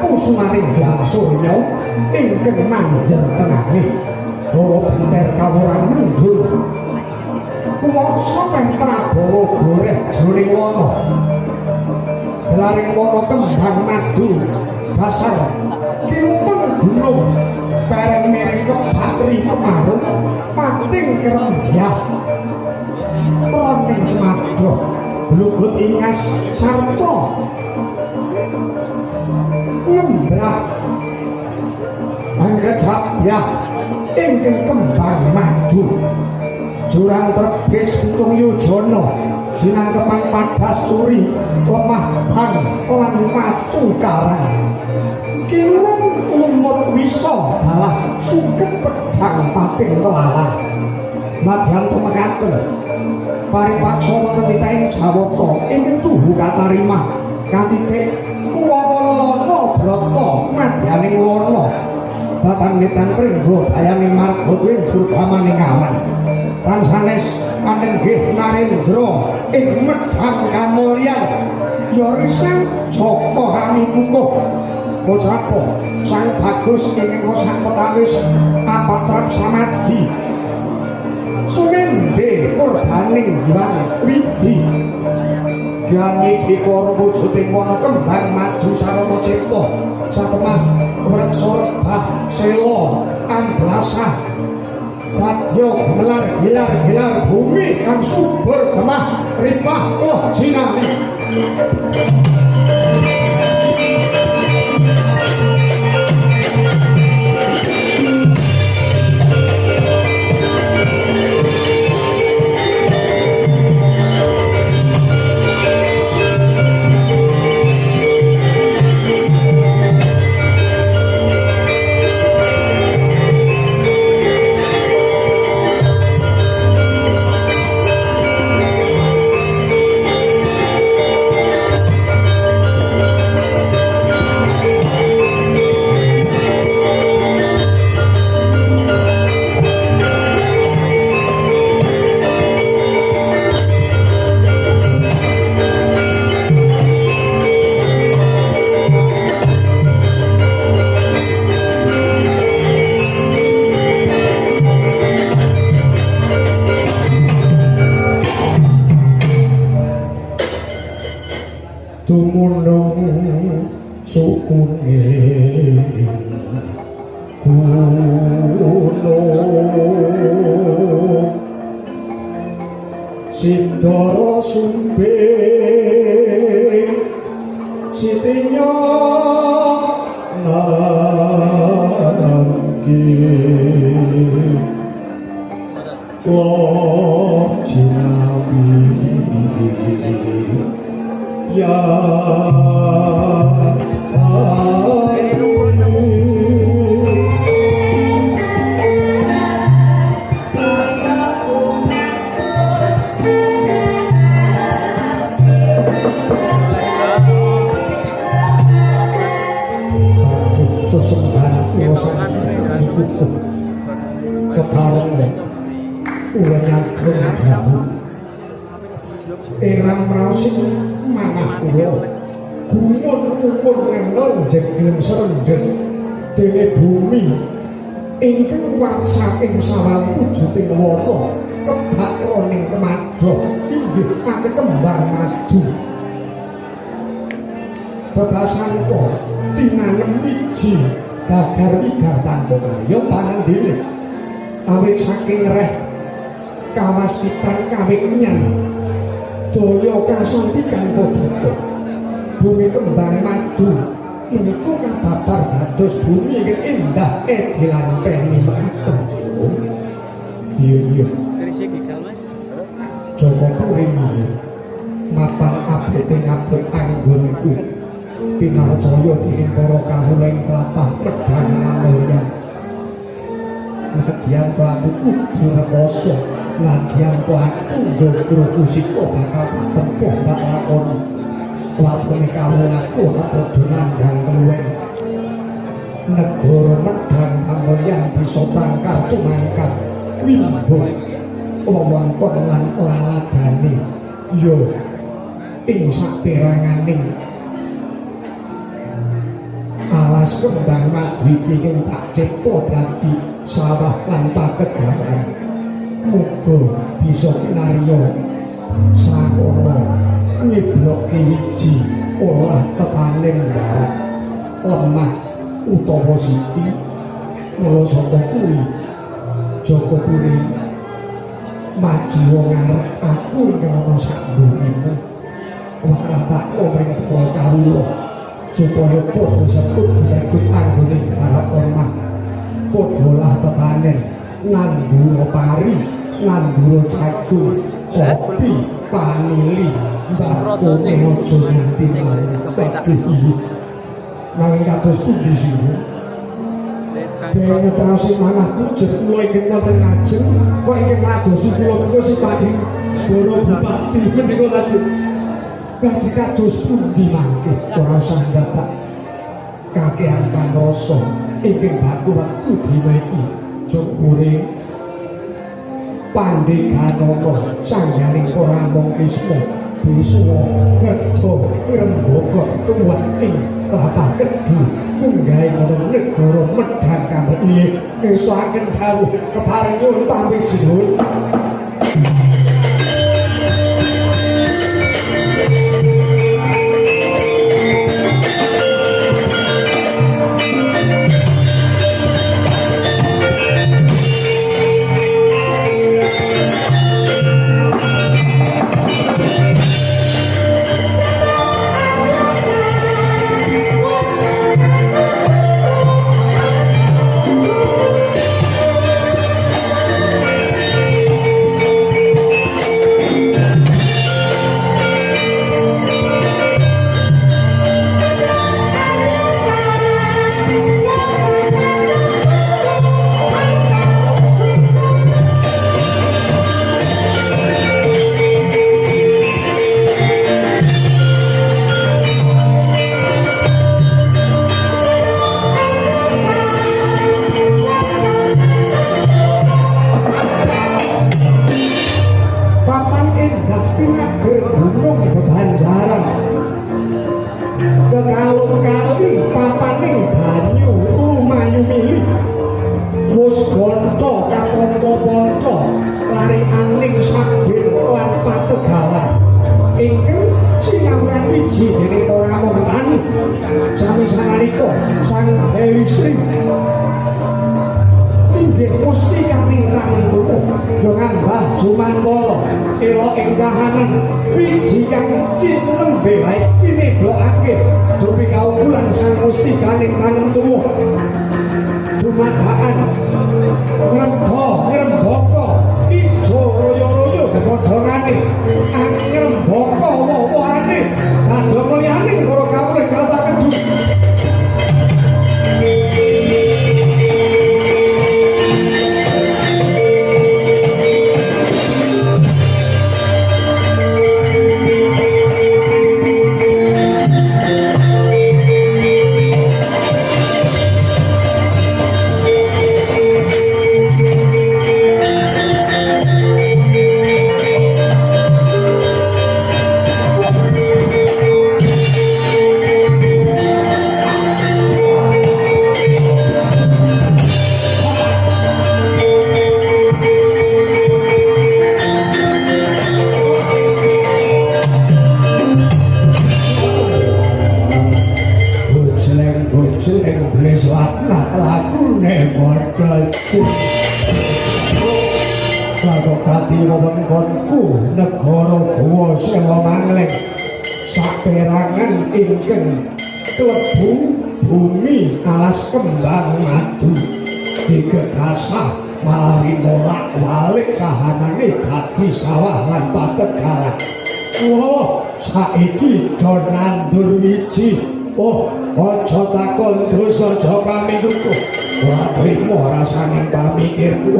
kusumaring Hyang Surya ingkang manjer tengahe Hawa benter kawuran mundhur kuwasa kang Prabowo goreh jroning wana delaring wana kembang madu basar kimpeng gunung bareng miring kebakri kemarung pating kerembyah roning madya blugut ingas sarta ngembrak anggedhap ya ingkang kembang madu jurang terbis pitung yujana sinangkepang padas suri lemah bang lan matu karang kilung lumut wisa dalah suket pedhang pating kelalang madyan tumekaten paripaksa wonten titahing Jawata ingkang tuhu katarimah kanthi kuwawalana brata madyaning wana datang nitan pringgo bayaning marga duwing durgamaning awan lan sanes kanenggih Narendra ing medhang kamulyan ya risang Jaka Hamikukuh Kocapa Sang Bagus ingkang sang petawis apatrap samadhi sumendhe kurbaning Hyang Widi Gyani dikara wujuding wana kembang madu sarana cipta satemah reksa rebah sela amblasah dadya gemelar gilar bumi kang subur gemah ripah loh jinami tumunung sukune gunung Sindara Sumbe Sitinya Nangki Lor Jinawi Ya Erang raosing manah kula gumun-gumun ngendhong jeneng serendhen dene bumi ingkang warsa ing sawal wujuding wana kebak roning kemadha inggih kate kembang madu bebasanto tinanem wiji dagar wigar tanpa karya panandene awit saking reh kawastitan kawinyan daya kasantikan padha bumi kembang madu meniku kababar dados bumi ingkang endah edilan peni mekaten sinuwun iya Joko Puringi mapan abete ngabot anggonku pinarcaya dening para kawula ing tlatah pedhang kamulyan nadyan to aku kudu rekoso nadyan to aku ndokro kusika bakal tak tempuh tak lakoni lakone kawulaku padha nandhang keluwen negara medhang kamulyan bisa tangkar tumangkar wimbo wewengkon lan laladane ya ing saperanganing kembang madu iki tak cipta dadi sawah lan pategalan. Muga bisa kinarya sakono nyeblokke wiji olah tetaning darat lemah utawa siti. Mula saka kuwi Joko Puri maju ngarep aku ngono sak mburimu. Ora tak omeng kawula supaya padha sebut nyebut anggone garap omah. Padhalah tetanen nandura pari, nandura jagung, kopi, panili, mbakune aja nganti teduh. Nanging kados pundi sih? Bene terasi manahku jet kula ingkang wonten ngajeng kok ingkang ngadosi kula menika sipating Doro Bupati menika lajeng badhe kados pundi mangke ora usah dadak kakehan panrasa ingkang baku waktu dina iki Jokure Pandeganono sangganing ora mung Kisma Bisuwa ngerto ngrembaka tuwak ing tlatah Kedhu munggahe menawa negara medhang kampiye ngesaken dawuh keparing nyuwun pamit jinul. Saiki do nandur wiji. Oh, aja takon dosa aja pamingguku. Waduh rasane pamikirku.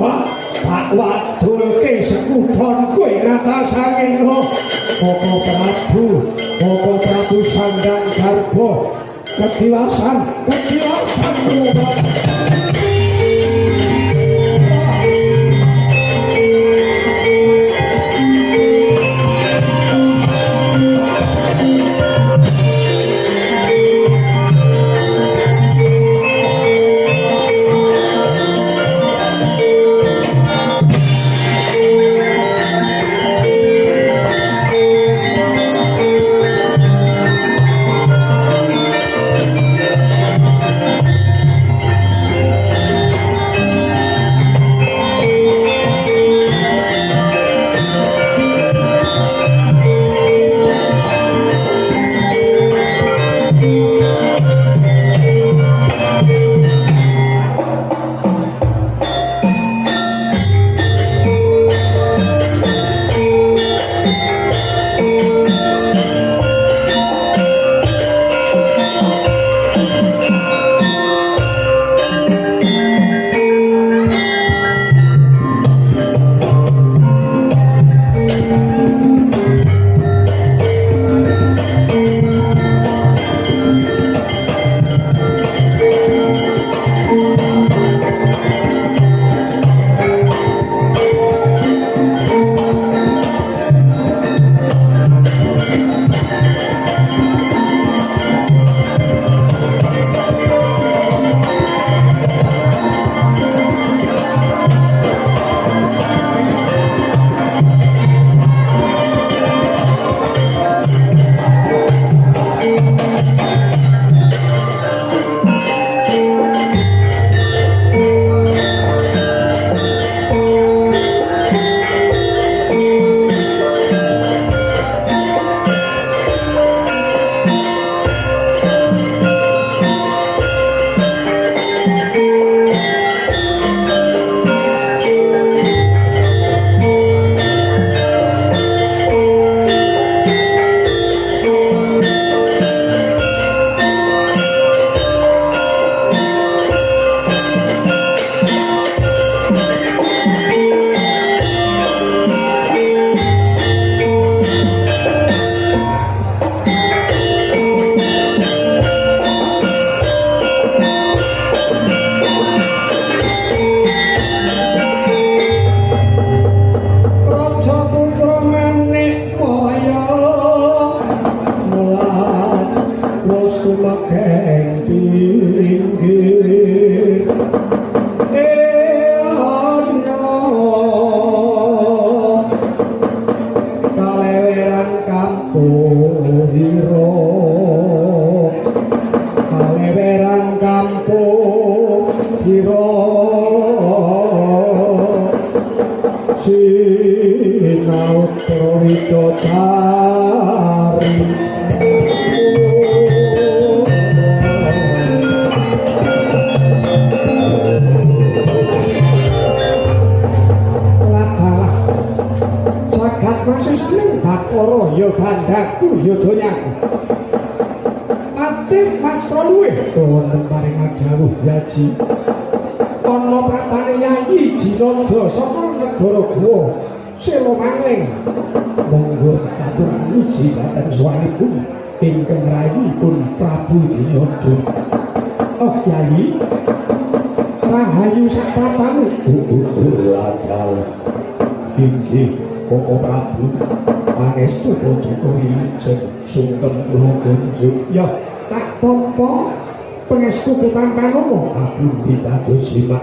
Tak wadulke sekudon kowe ngatasane lo. Koko Prabu Sandang Garba. Kediwasan weweran kampung pira sinau widodari jagat masih seneng bakoro yo bandaku yo donyaku Patih Mas Proluwe wonten paring dawuh yaji ana pratane Yayi Jinanda saka negara Gowa Selo Mangling monggo katuran uji dhateng suwanipun ingkang rayipun Prabu Diyada. Oh Yayi rahayu sak pratamu ladal inggih Koko Prabu pangestu paduka wilujeng sungkem kula kunjuk ya tak tampa pangestu ketampanana abdi pitados simak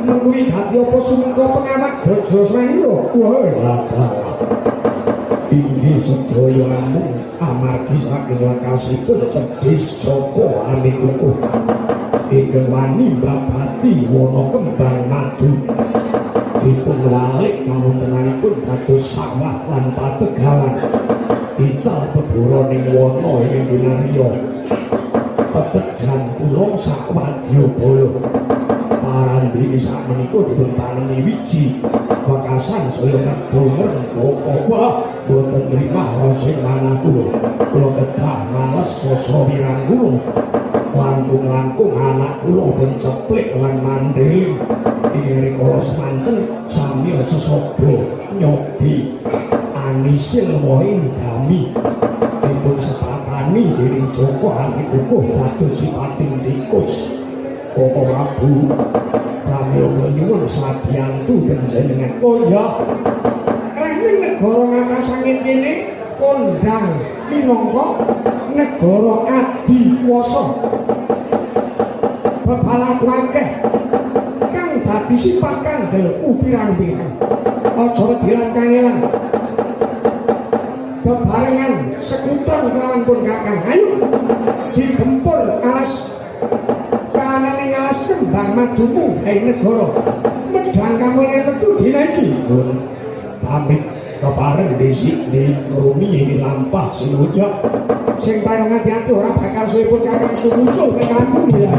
menawi dadi apa sumangga pengawak Braja Swanira wah ladal inggih sedaya namung amargi saking lakasipun cedhis Joko Amikukuh ingkang wani mbabati wana kembang madu dipun walik kawontenanipun dados sawah lan pategalan ical beburaning wana ing winarya petegan kula sak wadyabala parandene sakmenika dipun tanemi wiji wekasan saya kadongen wah boten trimah sing manah kula kedah males sasa wiranggul langkung-langkung anak kula penceplik lan mandheling ing kala semanten sami sesobo nyobi anisil wae dami dipun sepatani dening Joko Amikukuh dados sipating tikus Koko Prabu pramila nyuwun sabiyantu panjenengan oh ya rene negara ngakasangin kene kondang minangka negara adikwasa bebalaku akeh kang dadi sifat kandelku pirang-pirang aja wedilan kangelan bebarengan sekuton kelawan pun kakang ayo digempur alas kanane alas kembang madumu hai negara medhang kamulya metu dina iki pun pamit kepareng desi di rumi ini lampah sinujak sing pareng hati-hati ora bakal suwipun kakang sumusuh ning aku ya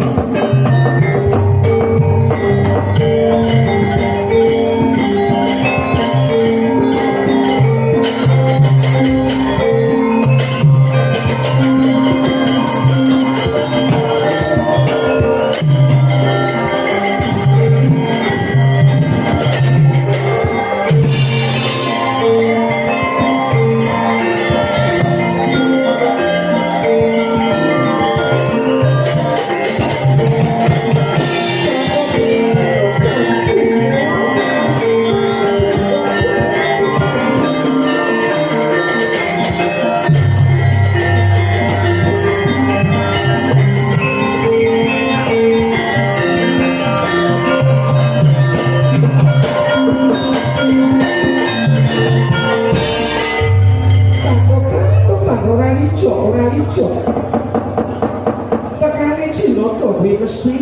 tekane Jinata mesti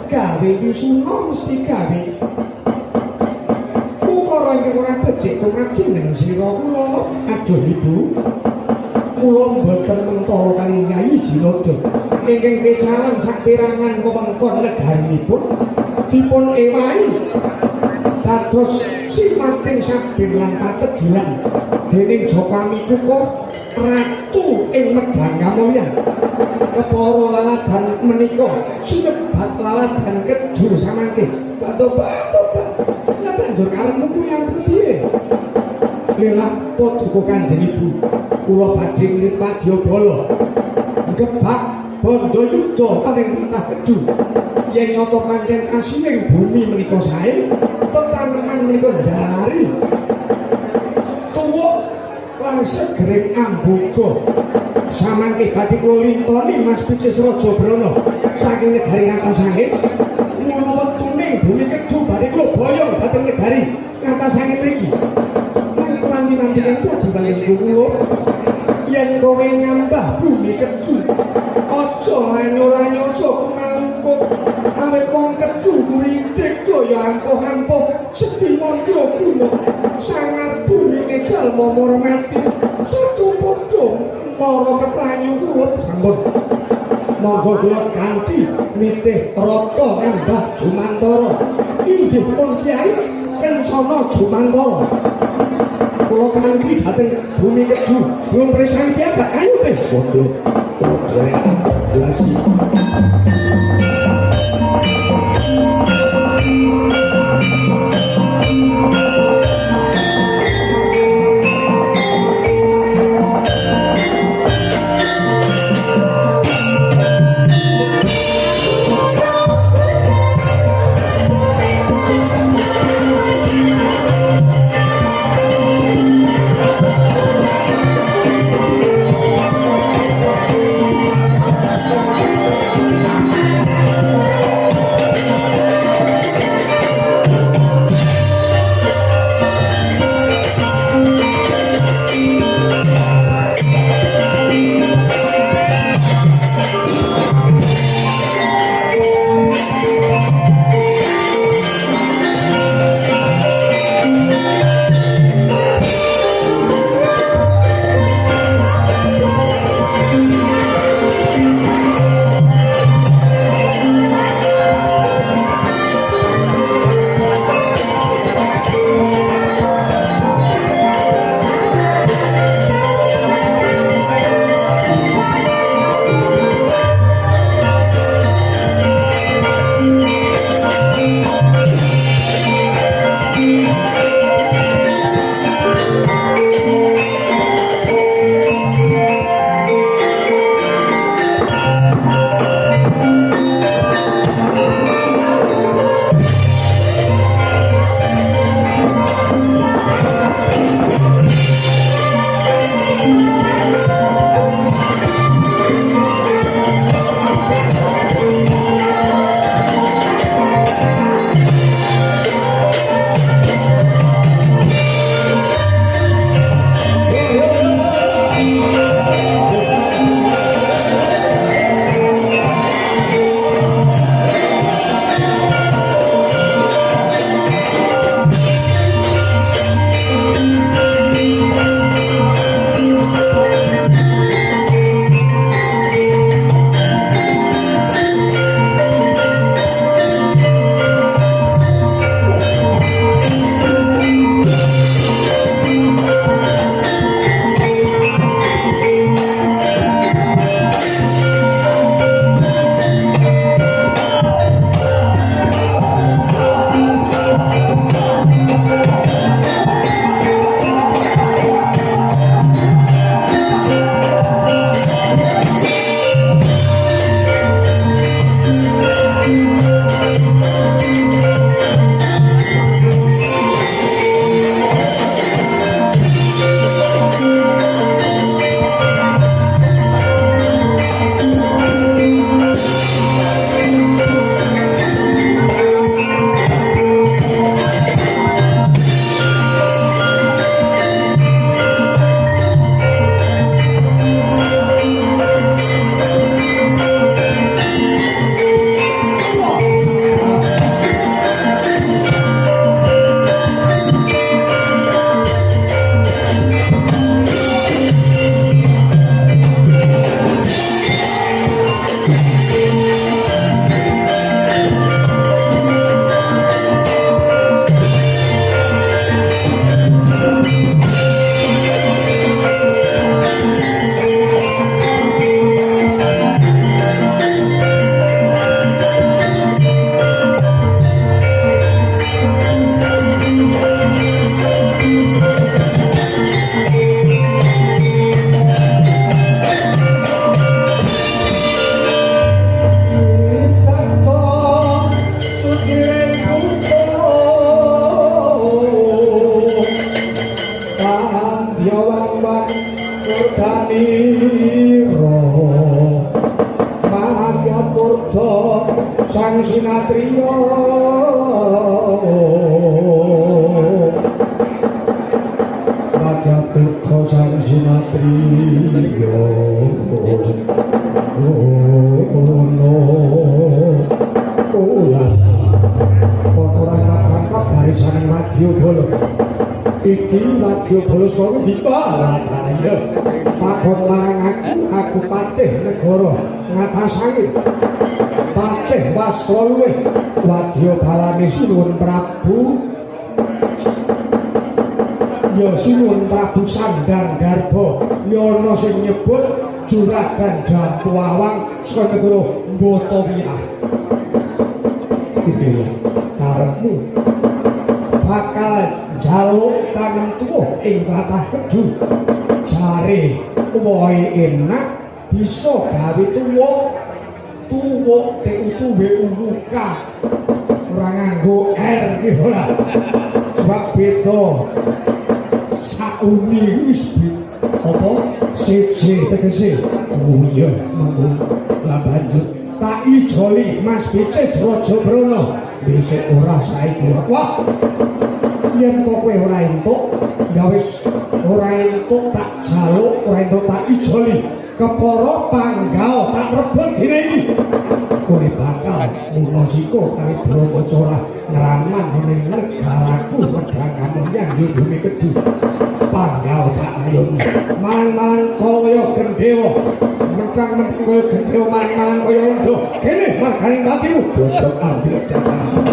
gawe wisuna mesti gawe ukara ingkang ora becik tumrap jeneng sira kula aduh ibu kula mboten mentala kali Yayi Jinata ingkang kecalan saperangan wewengkon negarinipun dipun ewahi dados simating saben lan pategilan dening Joko Amikukuh ratu ing medhang kamulyan kepara laladan menika sinebat laladan kedhu samangke tobat lan banjur karepmu kuwi aku piye lelah paduka Kanjeng Ibu kula badhe ngirit wadyabala gebak bondo yuda paling kathah kedhu yen nyata pancen asiling bumi menika sae tetaneman menika jalari tuwuk lan segering amboga samangke badhe kula lintoni Mas Picis Raja Brana saking negari ngatasangin mula wetune bumi kedhu badhe kula boyong dhateng negari ngatasangin mriki lan wanti-wanti kang dadi balengku kula yen kowe ngambah bumi kedu aja lanyo-lanyo aja nalungkuk awet wong kedu ngritik daya ampuh-ampuh sedhi mantra guna sangar bumine jalma mara mati satu padha mara keplayu kuwat sampun monggo kula kanthi nitih rata ngambah Jumantara inggih pun Kyai Kencana Jumantara kula kanthi dhateng bumi kedu dipun presani piyambak ayo teh pondok lagi Sang Sinatriya Magatutha Sang Sinatri iki wadya Balaswara dipalataya takon marang aku patih negara ngatasake patih wastra luwih wadya balane sinuwun Prabu ya sinuwun Prabu Sandang Garba ya ana sing nyebut Juragan Dampu Awang saka negara Botowiyah iki karepmu bakal jaluk tangan tuwa ing tlatah Kedhu jare wohe enak bisa gawe tuwa TUWUK ora nganggo R iki ora sebab beda sauni wis apa siji tegese iya monggo lah banjur tak ijoli Mas Bicis Raja Brana dhisik ora saiki wah yen to kowe ora entuk ya wis ora entuk tak jaluk ora entuk tak ijoli kepara panggal tak rebut dina iki kowe bakal munasika karo Brahmacara ngraman ning negaraku Medangan yang yo bumi Kedhu panggal tak ayoni malang-malang kaya gendhewa mentang-mentang kaya gendhewa malang-malang kaya undha kene marganing batimu dodok ambil jalan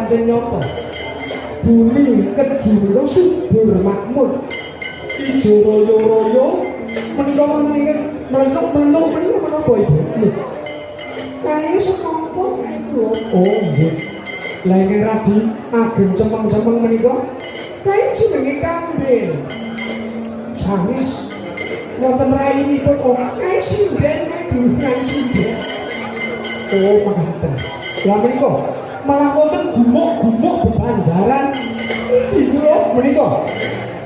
pancen nyoto bumi kedua subur makmur ijo royo-royo menika meluk menika menapa ibu kae semangka kae kula oh nggih lha nek radi ageng cemeng-cemeng menika kae jenenge kambing sanis wonten rainipun oh kae sinden kae dulungan sinden oh mangkaten lha menika malah wonten gumuk-gumuk bebanjaran iki kula menika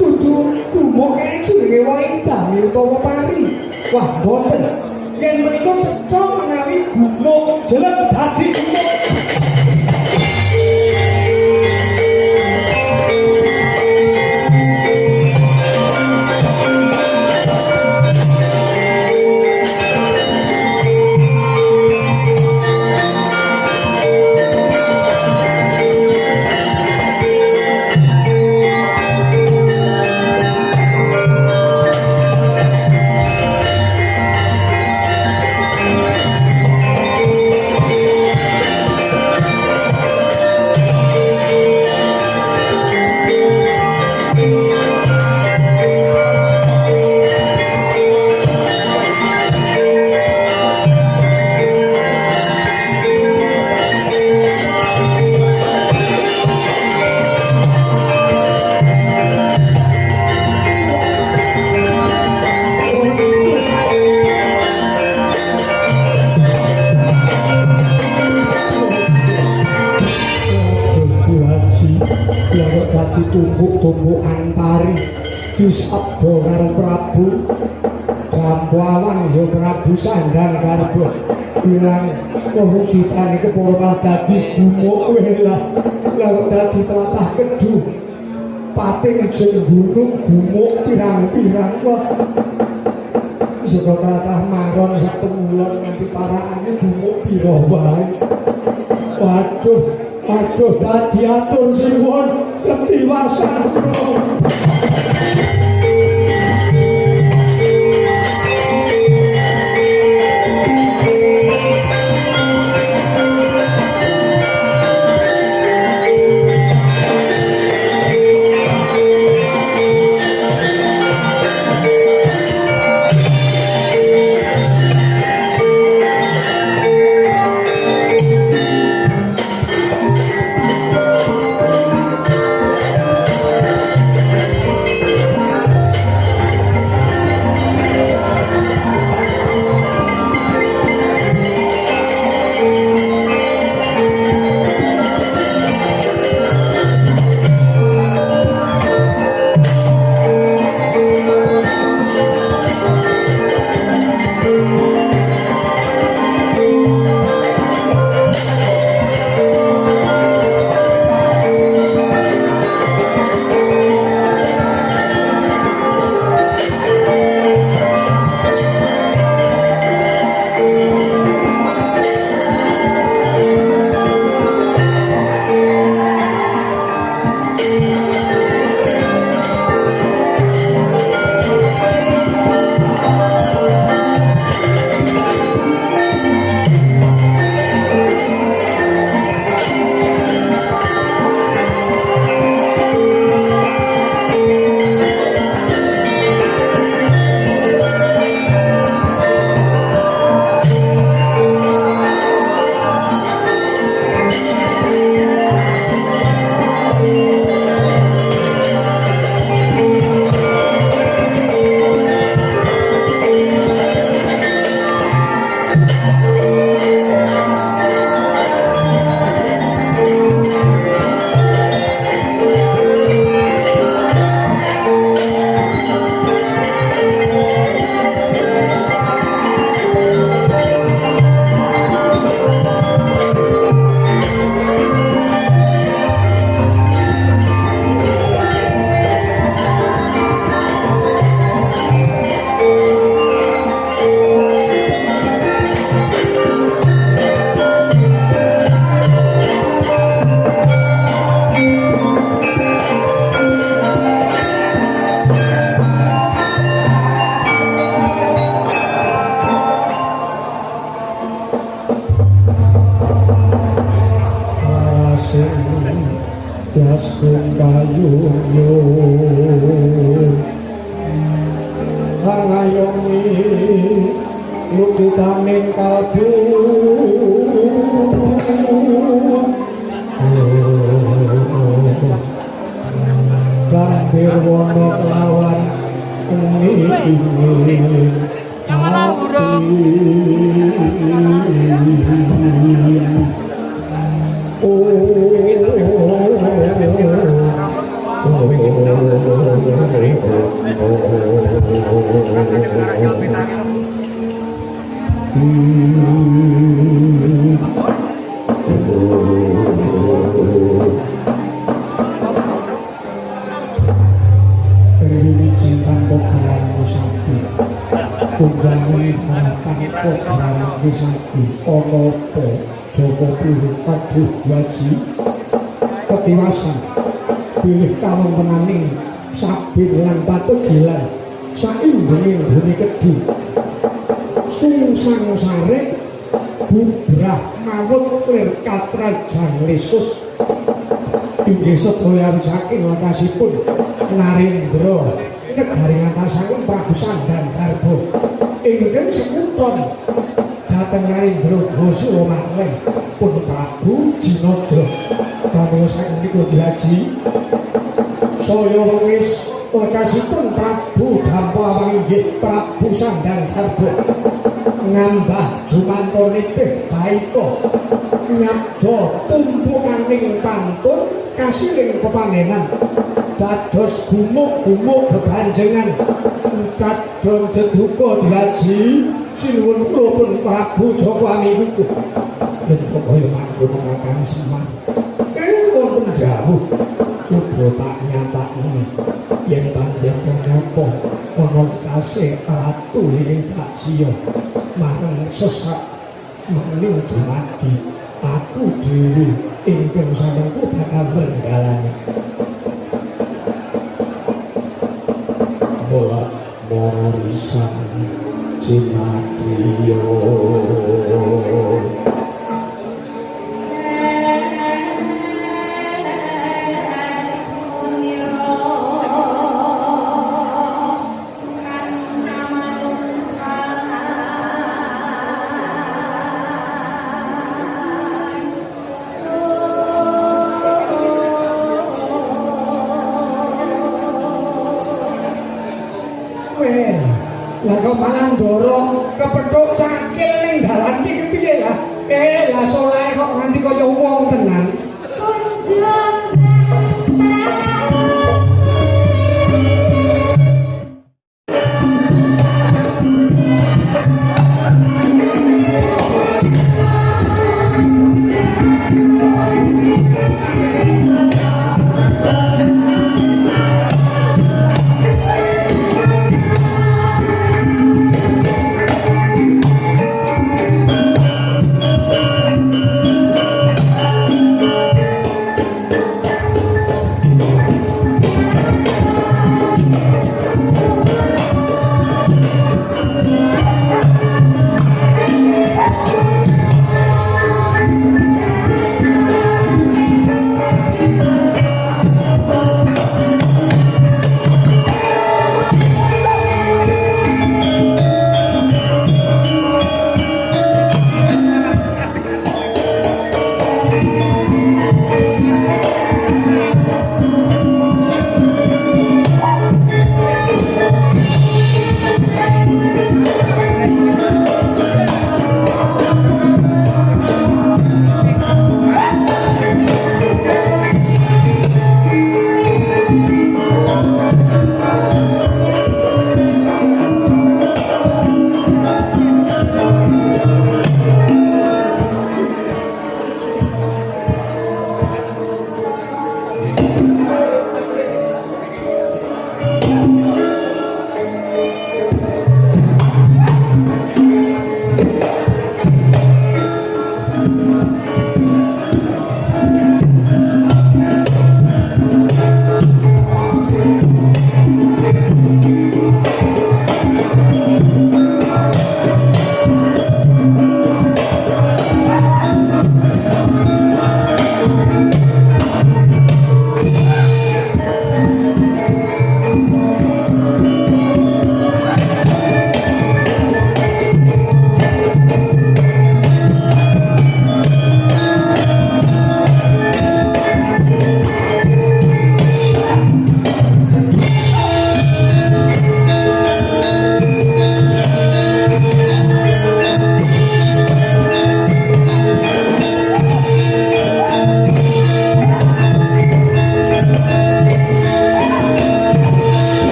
dudu gumuk kae jenenge waindami utawa pari wah boten yen menika cetha menawi gumuk jelek dadi gumuk tumbuk-tumbukan pari disabda karo Prabu Jambawan ya Prabu Sandang Garba bilang wujudane kepala dadi gumuk lah lalu dadi tlatah kedu pating jeng gunung gumuk pirang-pirang wah saka tlatah maron sak pengulon nganti parakane gumuk pira wae waduh aduh dadi atur siwon ketiwasan Jaskum kayuyo Hangayomi Lukitaning kalbu Gambir wono lawan ini Kunjangi harapan kok barang disaki onopo Joko pilih paduh waji ketiwasan pilih kalong penaning sabit lan patut gilan saimbengin bumi kedu sungsang sare bubrah mawut klir katrajang lesus inggih sedaya saking lakasipun Narendra negari ngatasipun Prabu Sandanggarba ingkang semuton dhateng Narendra Basa malih pun Prabu Jinodra kawula saking niku dihaji saya wis lekasipun Prabu Dampawang inggih Prabu Sandanggarba ngambah jumantone teh baika nyabda tumpukaning pantun kasiling pepanenan dados gumuk-gumuk bebanjengan kadang deduka dihaji sinuwun kula pun Prabu Joko Aminiku yen kaya manggon kakang Semar wonten jauh coba tak nyatakne yen panjang menapa ana tasih ratu ing tak siya marang sesak maning dumadi aku dhewe ingkang samengku bakal benggalane bola morisan Sinatrio Dorong kepethuk cakil ning dalan iki piye lah lah soleh kok nganti kaya wong tenan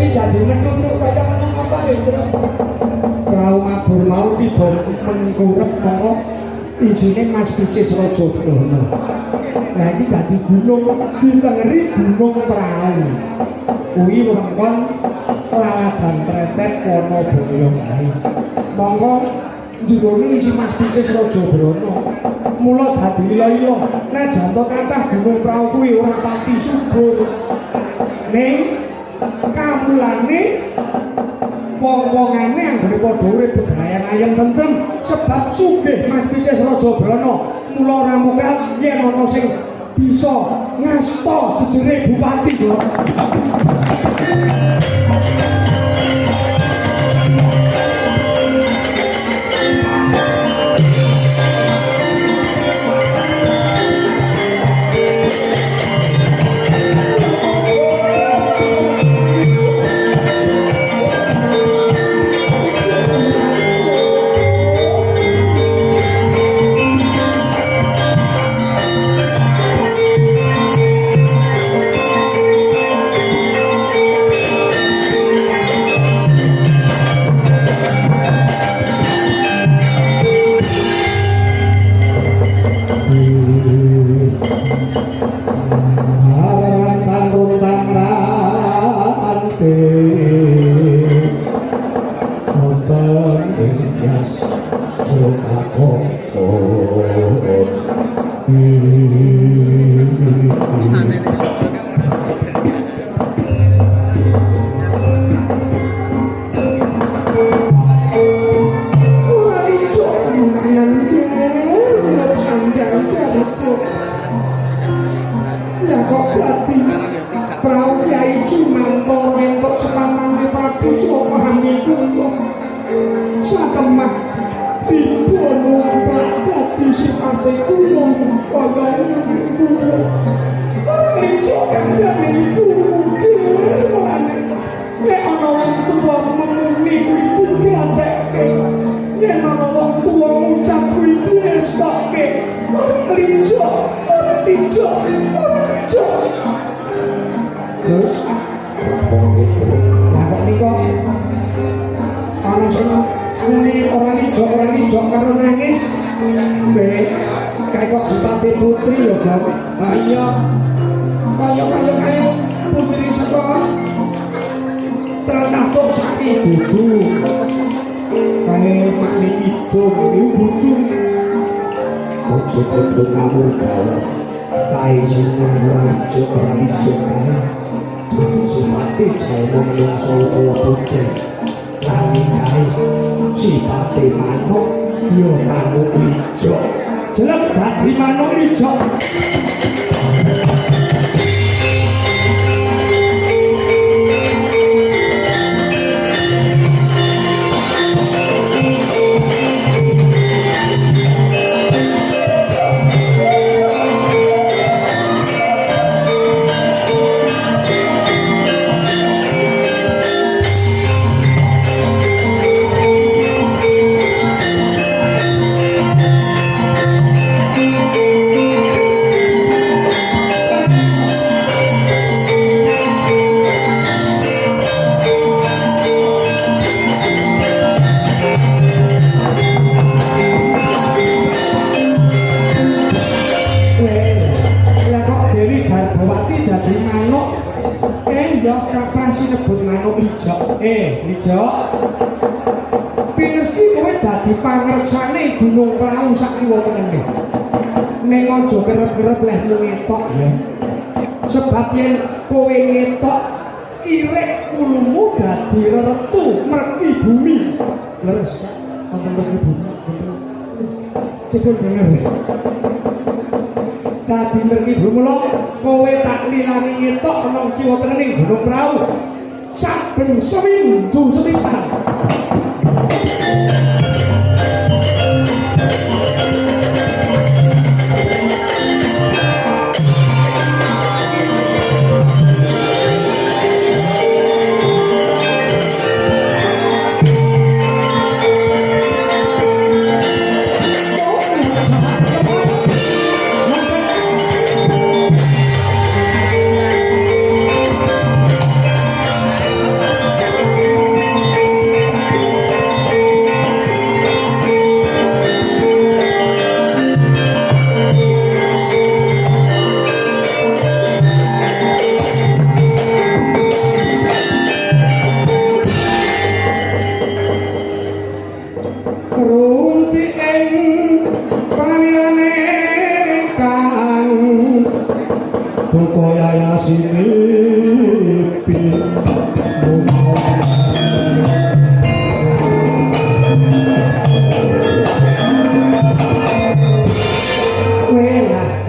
iki dadi menutur kaya meneng apa ya, Ndra? Prau mabur mau tiba mengkurep mongko isine Mas Picis Raja Brana. Lah iki dadi gunung ditengeri Gunung Prau. Kuwi wewengkon laladan Tretet Wanabaya ae. Monggo jerone isi Mas Picis Raja Brana. Mula dadi ila-ila nek janto kathah Gunung Prau kuwi ora pati subur. Ning kamulane wong-wongane anggone padha urip bebrayan ayem tentrem sebab sugih Mas Picis Raja Brana. Mula ora mungkal yen ana sing bisa ngasta jejere bupati yo. Sebab yen kowe ngetok kirek ulumu dadi reretu merki bumi. Leres wonten merki bumi. Cekul bener. Dadi merki bumi lo kowe tak lilani ngetok ana kiwa tening Gunung Prau. Saben seminggu sepisan.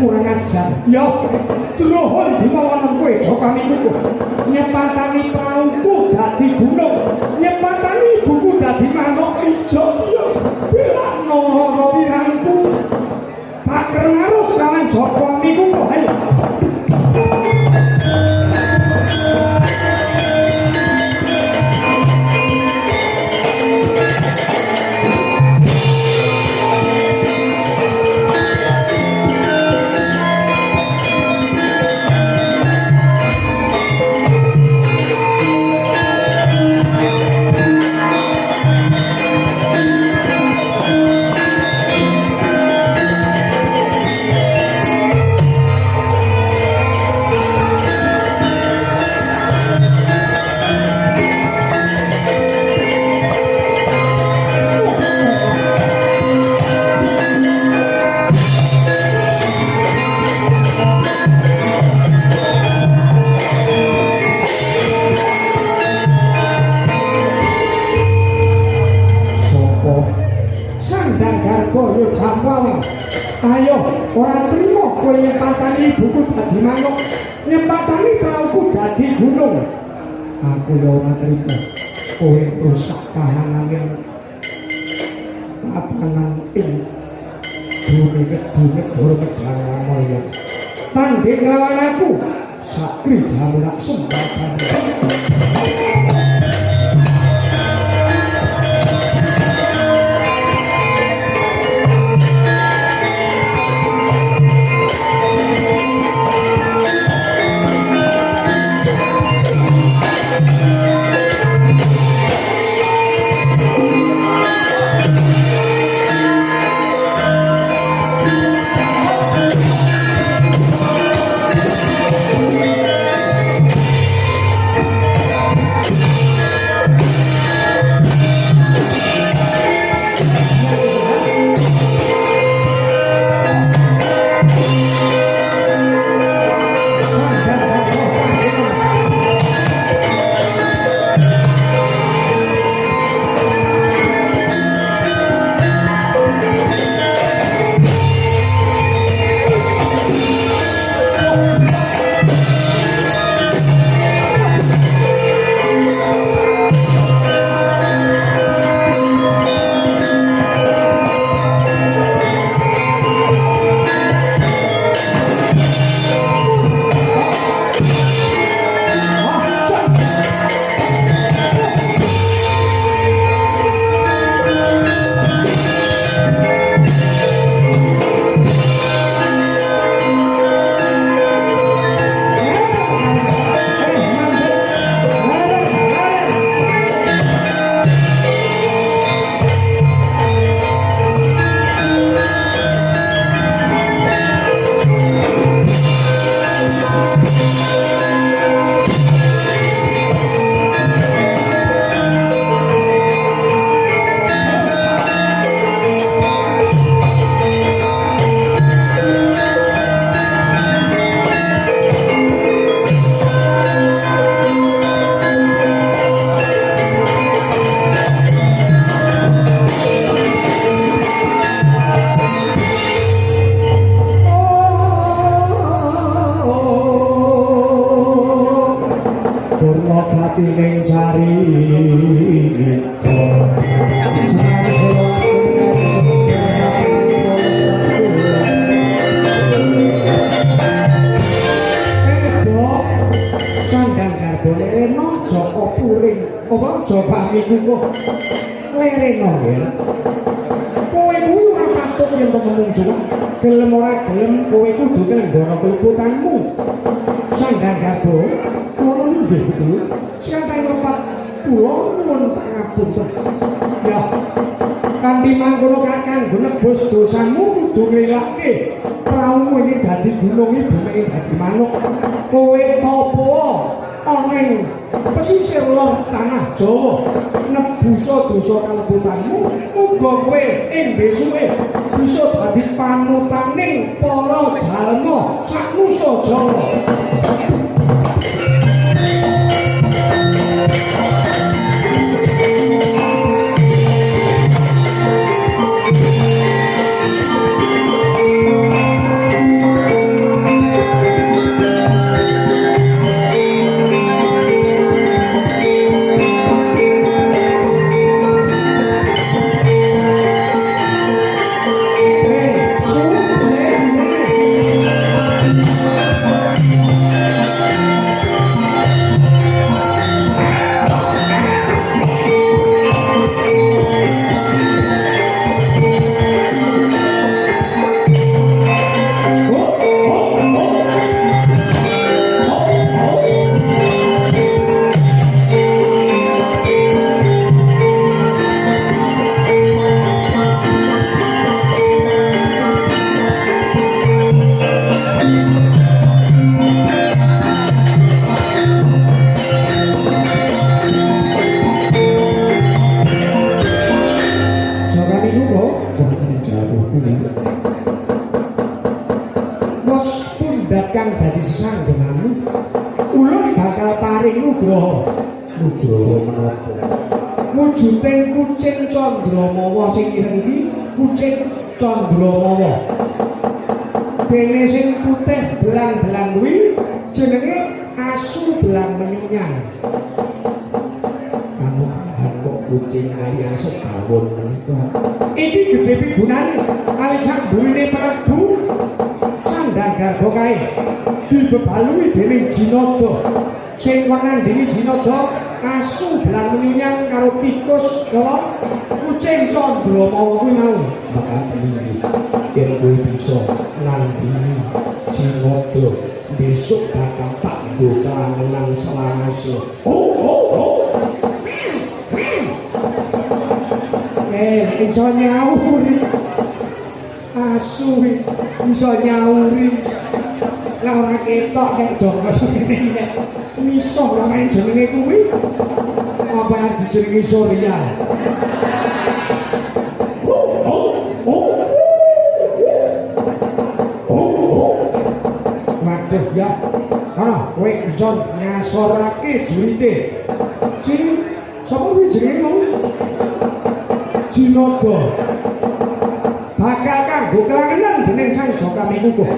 kurang ajar. Ya, drohon dimawanan kowe aja kami kuku. Nyepatani prauku dadi gunung, nyepatani ibuku dadi manuk ijo. Ya, belakno ora wirangku. Tak kereng kawan Joko miku kok ayo. Ayo, ora trimo kowe nyepatani ibuku dadi manuk, nyepatani prauku dadi gunung. Aku ya ora trimo kowe rusak kahanane tatanan ing bumi kedune negara Kedhang Mulya. Tanding lawan aku, sakri jamulak sembahan. Ning cari sandang garbone reno Joko puring apa Joko miku kok lereno ya kowe kuwi ora patut yen ngomong suwah gelem ora gelem kowe kudu kelenggara keluputanmu sandang garbo ngono nggih gitu siapa yang lepat kula nuwun pangapunten ya kanthi mangkono kakang nebus dosamu kudu ngelake praumu ini dadi gunung iki bumi dadi manuk kowe topo ana ing pesisir lor tanah Jawa nebusa dosa kalebutanmu muga kowe ing besuke bisa dadi panutaning para jalma sak nusa Jawa. Nugroho menapa wujuding kucing Candramawa sing ireng iki kucing Candramawa dene sing putih belang-belang kuwi jenenge asu belang menyang anu kok kucing kaliyan segawon menika iki gedhe pigunane awit sak burine Prabu Sandang Garba kae dibebalui dening Jinada sing nandingi Jinada asu belang menyang karo tikus karo kucing Candramawa kuwi mau bakal telingi yen kowe bisa nandingi Jinada besok bakal tak nggo kalangan selangase iso nyauri asu iso nyauri lah ora ketok nek Joko ngene iso ora main jenenge kuwi apa arep dijenengi Surya waduh ya ana kowe iso ngasorake jurite sing sapa kuwi jenenge mau Jinada bakal kanggo kelangenan dening Sang Jaka Mingkukuh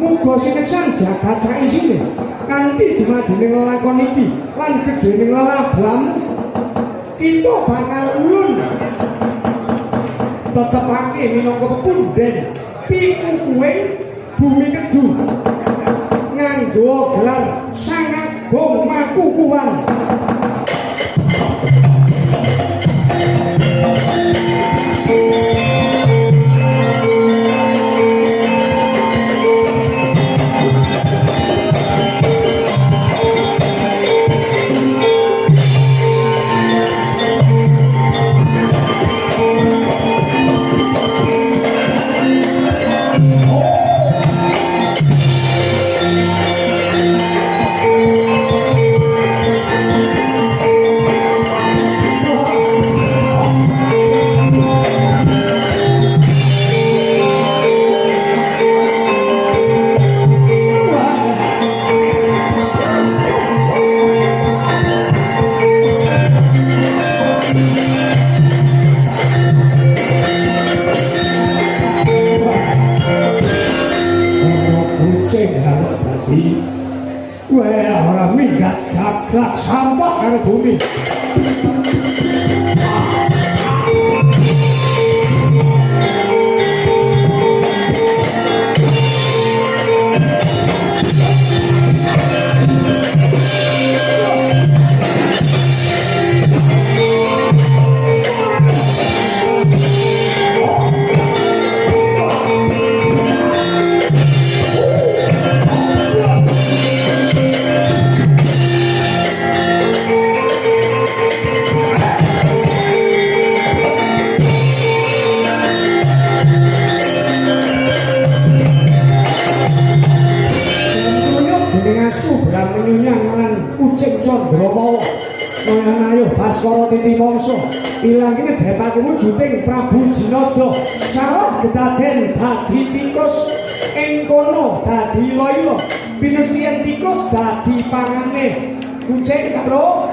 muga sinesan jagat sak isine kanthi dumadine lelakon iki lan gedhening lelabuhan kita bakal ulun tetepake minangka punden pikukuhe bumi kedu nganggo gelar Sang Agung Makukuhan gak sampah karo bumi Baskara Titi Mangsa ilang iki depak wujuding Prabu Jinada salah kedaden dadi tikus ing kono dadi ila-ila pinus piyen tikus dadi pangane kucing karo